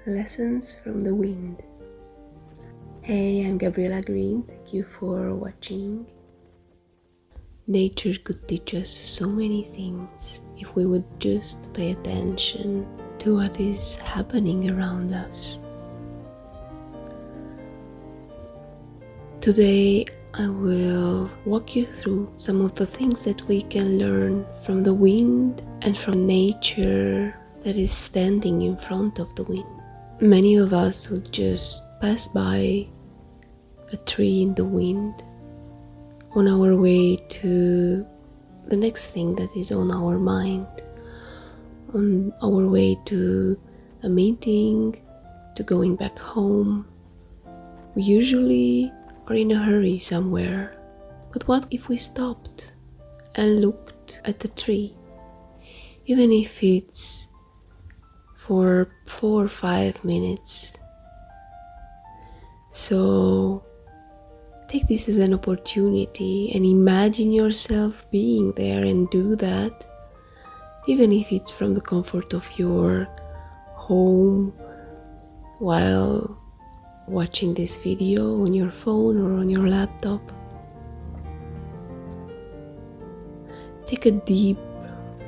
Lessons from the Wind. Hey, I'm Gabriela Green. Thank you for watching. Nature could teach us so many things if we would just pay attention to what is happening around us. Today, I will walk you through some of the things that we can learn from the wind and from nature that is standing in front of the wind. Many of us would just pass by a tree in the wind on our way to the next thing that is on our mind, on our way to a meeting, to going back home. We usually are in a hurry somewhere, but what if we stopped and looked at the tree, even if it's for 4 or 5 minutes? So take this as an opportunity and imagine yourself being there and do that, even if it's from the comfort of your home while watching this video on your phone or on your laptop. Take a deep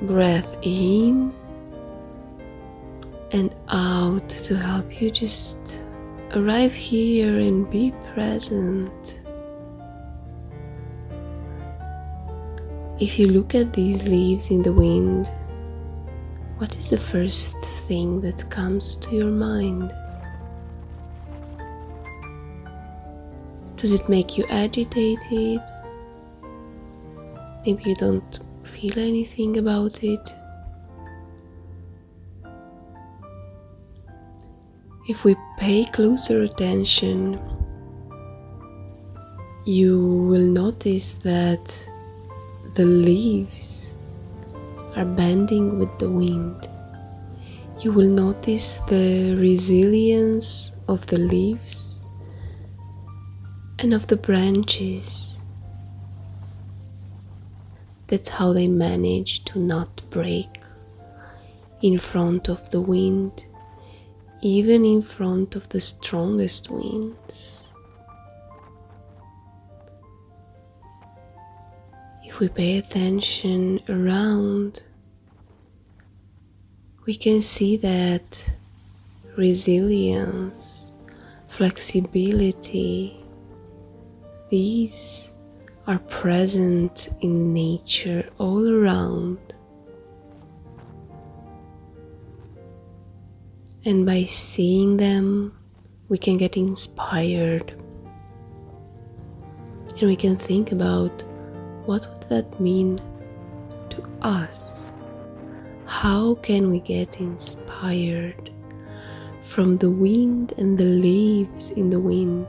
breath in and out to help you just arrive here and be present. If you look at these leaves in the wind, what is the first thing that comes to your mind? Does it make you agitated? Maybe you don't feel anything about it. If we pay closer attention, you will notice that the leaves are bending with the wind. You will notice the resilience of the leaves and of the branches. That's how they manage to not break in front of the wind, even in front of the strongest winds. If we pay attention around, we can see that resilience, flexibility, these are present in nature all around. And by seeing them, we can get inspired. And we can think about what would that mean to us? How can we get inspired from the wind and the leaves in the wind?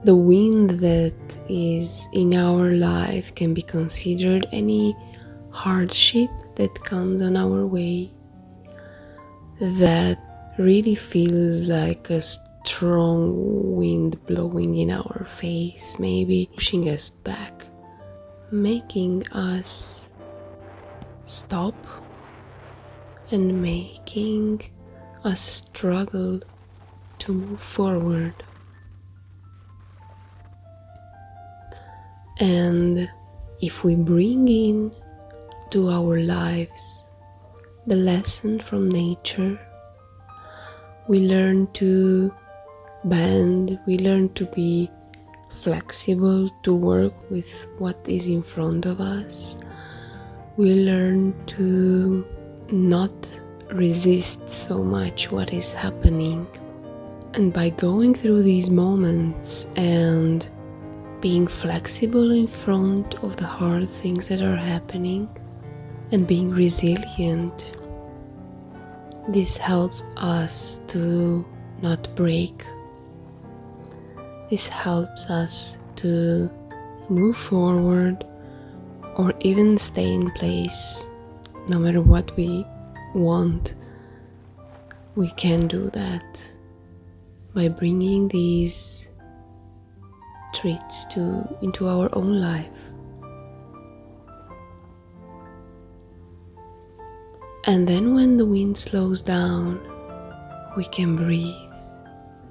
The wind that is in our life can be considered any hardship that comes on our way that really feels like a strong wind blowing in our face, maybe pushing us back, making us stop and making us struggle to move forward. And if we bring in to our lives the lesson from nature, we learn to bend, we learn to be flexible, to work with what is in front of us. We learn to not resist so much what is happening. And by going through these moments and being flexible in front of the hard things that are happening and being resilient, this helps us to not break. This helps us to move forward or even stay in place. No matter what we want, we can do that by bringing these traits into our own life. And then when the wind slows down, we can breathe,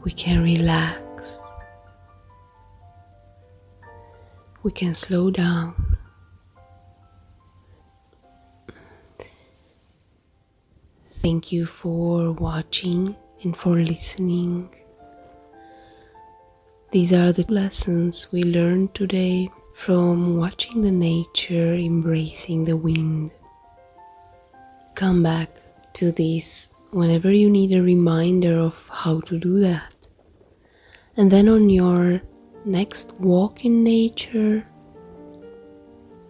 we can relax, we can slow down. Thank you for watching and for listening. These are the lessons we learned today from watching the nature, embracing the wind. Come back to this whenever you need a reminder of how to do that. And then on your next walk in nature,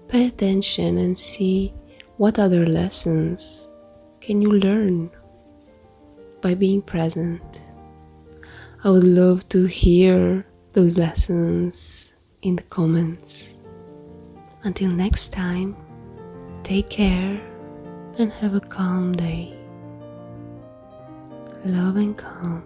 pay attention and see what other lessons can you learn by being present. I would love to hear those lessons in the comments. Until next time, take care and have a calm day. Love and calm.